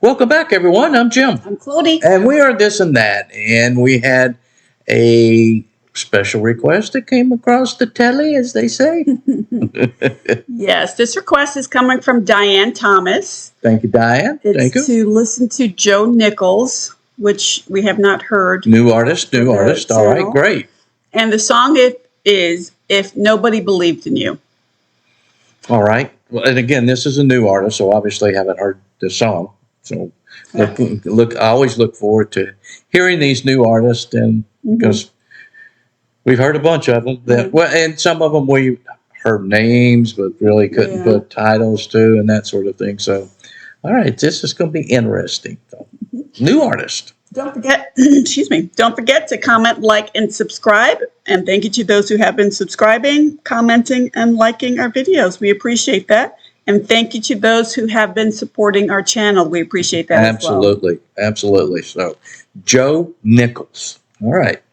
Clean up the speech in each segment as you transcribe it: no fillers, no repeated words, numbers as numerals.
Welcome back, everyone. I'm Jim. I'm Clody. And we are This and That. And we had a special request that came across the telly, as they say. Yes, this request is coming from Diane Thomas. Thank you, Diane. Thank you. It's to listen to Joe Nichols, which we have not heard. New artist. All right, great. And the song is If Nobody Believed in You. All right. Well, and again, this is a new artist, so obviously haven't heard the song. So look, I always look forward to hearing these new artists, and because we've heard a bunch of them. Well, and some of them we heard names, but really couldn't put titles to, and that sort of thing. So, all right, this is going to be interesting. So, new artist. Don't forget, don't forget to comment, like, and subscribe. And thank you to those who have been subscribing, commenting, and liking our videos. We appreciate that. And thank you to those who have been supporting our channel. We appreciate that Absolutely. as well. Absolutely. So, Joe Nichols. All right.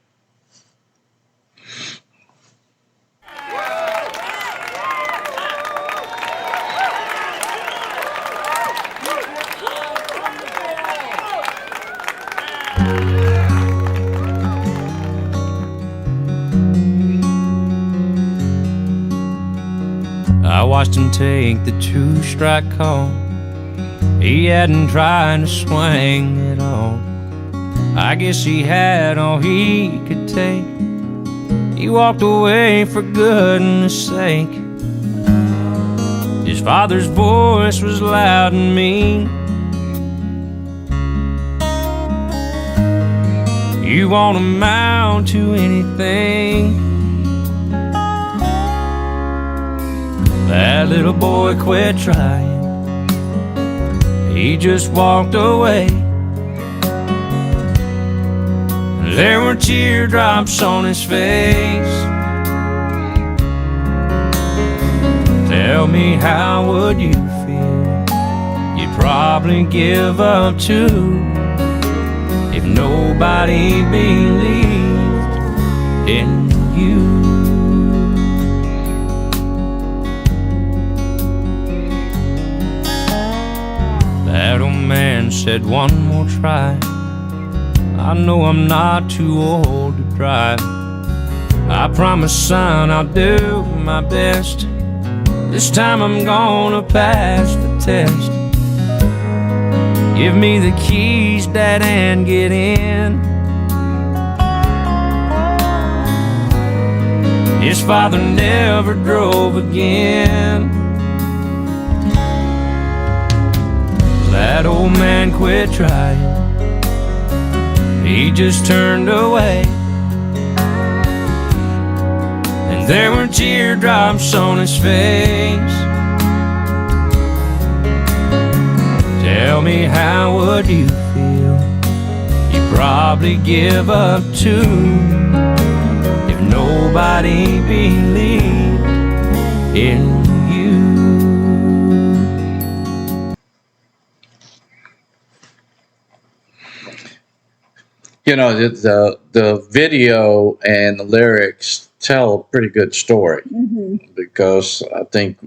I watched him take the two-strike call. He hadn't tried to swing at all. I guess he had all he could take. He walked away for goodness sake. His father's voice was loud and mean. You won't amount to anything. That little boy quit trying. He just walked away. There were teardrops on his face. Tell me, how would you feel? You'd probably give up too, if nobody believed in you. That old man said, one more try. I know I'm not too old to drive. I promise, son, I'll do my best. This time I'm gonna pass the test. Give me the keys, Dad, and get in. His father never drove again. That old man quit trying. He just turned away. And there were teardrops on his face. Tell me, how would you feel? You'd probably give up too, if nobody believed in you. You know, the video and the lyrics tell a pretty good story, because I think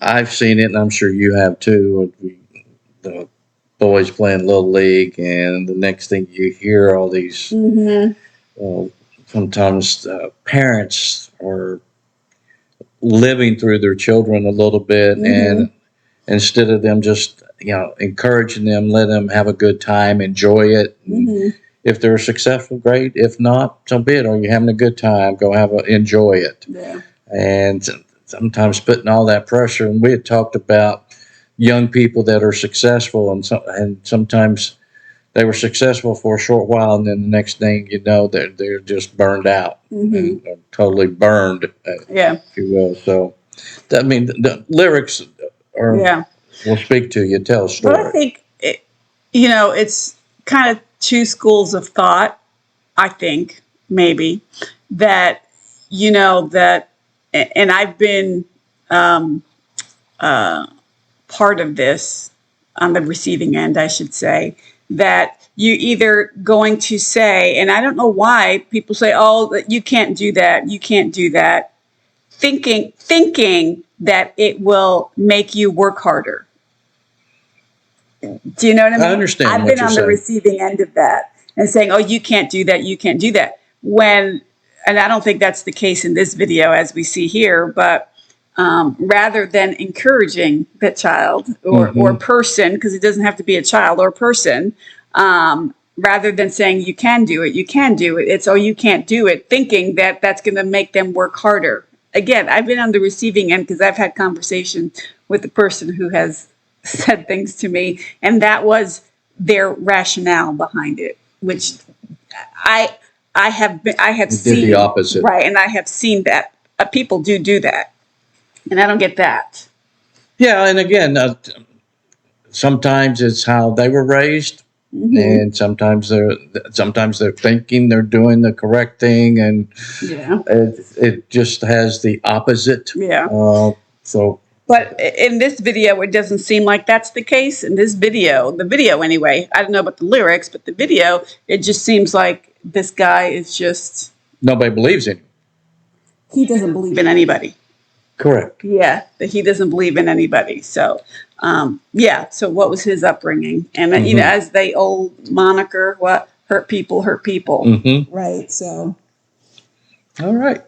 I've seen it, and I'm sure you have too. The boys playing Little League, and the next thing you hear all these, sometimes parents are living through their children a little bit, and instead of them just, encouraging them, let them have a good time, enjoy it. If they're successful, great. If not, so be it. Are you having a good time? Go enjoy it. Yeah. And sometimes putting all that pressure, and we had talked about young people that are successful, and sometimes they were successful for a short while, and then the next thing you know, they're just burned out, and totally burned, if you will. So, the lyrics are will speak to you, tell a story. But I think it's kind of two schools of thought. I think maybe that and I've been part of this on the receiving end, I should say, that you either going to say, and I don't know why people say, oh, you can't do that, thinking that it will make you work harder. Do you know what I mean? I understand I've what been you're on the saying. receiving end of that and saying, oh, you can't do that. You can't do that. And I don't think that's the case in this video as we see here, but rather than encouraging the child or person, because it doesn't have to be a child or a person, rather than saying you can do it, it's, oh, you can't do it, thinking that that's going to make them work harder. Again, I've been on the receiving end because I've had conversations with the person who has said things to me, and that was their rationale behind it, which I have You seen did the opposite. right, and I have seen that people do that, and I don't get that. Yeah, and again, sometimes it's how they were raised, and sometimes they're thinking they're doing the correct thing, and Yeah, it just has the opposite. yeah. So, But in this video, it doesn't seem like that's the case. In this video, the video anyway, I don't know about the lyrics, but the video, it just seems like this guy is just, nobody believes in him. he doesn't believe in anybody. Correct. Yeah, that he doesn't believe in anybody. So, yeah. So what was his upbringing? And, you know, as the old moniker, what? Hurt people, hurt people. Mm-hmm. Right. So. All right.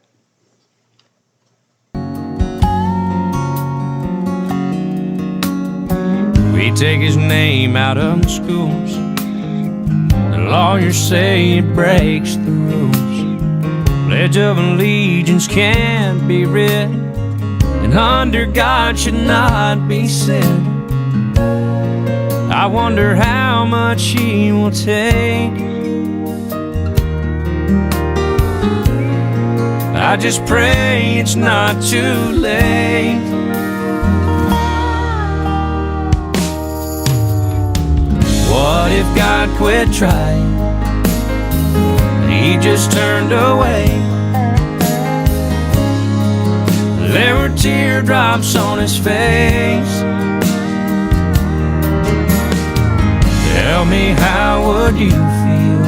We take his name out of the schools. The lawyers say it breaks the rules. Pledge of Allegiance can't be read, and under God should not be said. I wonder how much he will take. I just pray it's not too late. What if God quit trying? He just turned away. There were teardrops on his face. Tell me, how would you feel?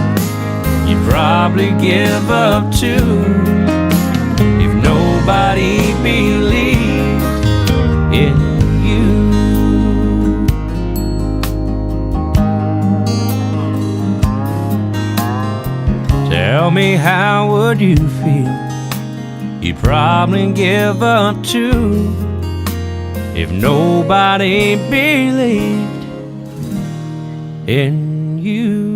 You'd probably give up too, if nobody believed in you. Tell me, how would you feel? You'd probably give up too, if nobody believed in you.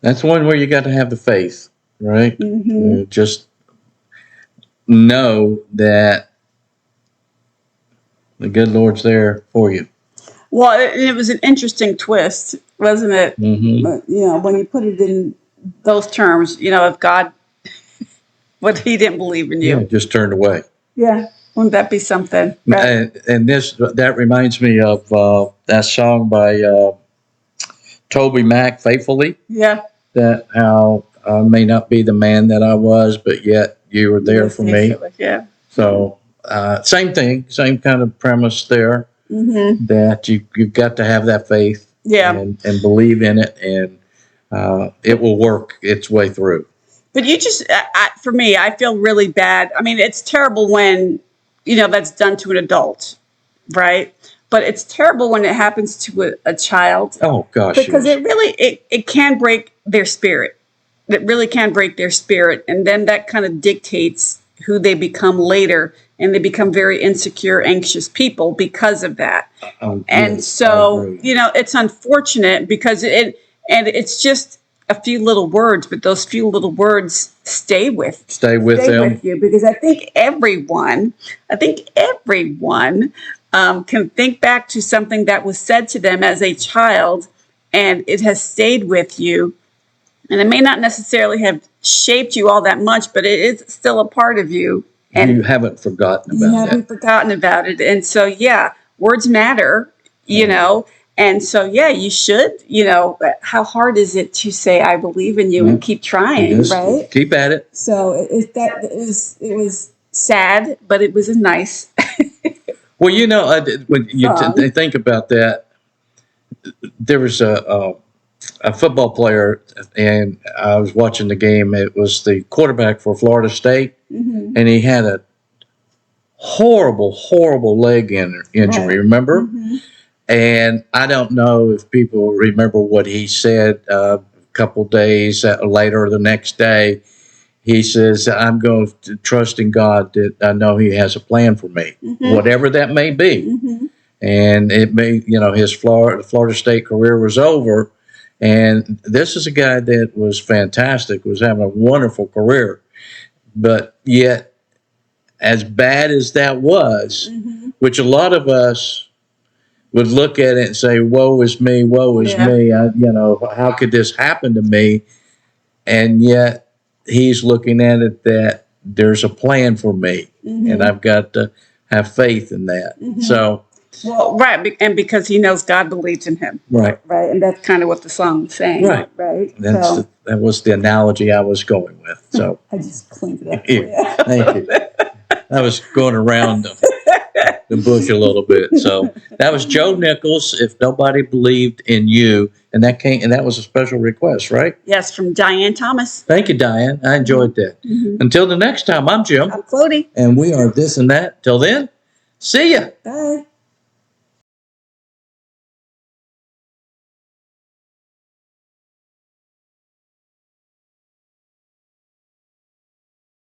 That's one where you got to have the faith, right? Mm-hmm. Just know that the good Lord's there for you. Well, it was an interesting twist, wasn't it? Mm-hmm. You know, when you put it in those terms, you know, if God, but he didn't believe in Yeah, you. just turned away. Yeah. Wouldn't that be something? Right? And that reminds me of that song by Toby Mac, Faithfully. Yeah. That how I may not be the man that I was, but yet you were there for me. Yeah. So same thing, same kind of premise there. Mm-hmm. That you've got to have that faith, Yeah. and believe in it, and it will work its way through. But you just, for me, I feel really bad. I mean, it's terrible when, you know, that's done to an adult, right? But it's terrible when it happens to a child. Oh gosh, because yes. it really, it can break their spirit. It really can break their spirit. And then that kind of dictates who they become later. And they become very insecure, anxious people because of that. And Yes, so, you know, it's unfortunate because it's just a few little words, but those few little words stay with them. with you, because I think everyone can think back to something that was said to them as a child, and it has stayed with you. And it may not necessarily have shaped you all that much, but it is still a part of you. And you haven't forgotten about you haven't forgotten about it. And so, yeah, words matter, you know. And so, yeah, you should, you know, how hard is it to say, I believe in you and keep trying, right? Keep at it. So it was sad, but it was a nice Well, you know, when you song. think about that, there was a football player, and I was watching the game. It was the quarterback for Florida State, Mm-hmm. and he had a horrible leg injury. Right. Remember? Mm-hmm. And I don't know if people remember what he said a couple days later or the next day. He says, I'm going to trust in God that I know He has a plan for me, Mm-hmm. whatever that may be. Mm-hmm. And it may, his Florida State career was over. And this is a guy that was fantastic, was having a wonderful career. But yet, as bad as that was, Mm-hmm. which a lot of us would look at it and say, woe is me, me. How could this happen to me? And yet he's looking at it that there's a plan for me, Mm-hmm. and I've got to have faith in that. Mm-hmm. So, Well, right, and because he knows God believes in him. right. Right, and that's kind of what the song's saying. Right. Right. That was the analogy I was going with. So I just cleaned it up for you. thank you. I was going around the bush a little bit. So that was Joe Nichols, If Nobody Believed in You. And that was a special request, right? Yes, from Diane Thomas. Thank you, Diane. I enjoyed that. Mm-hmm. Until the next time, I'm Jim. I'm Clody. And we are This and That. Till then, see ya. Bye.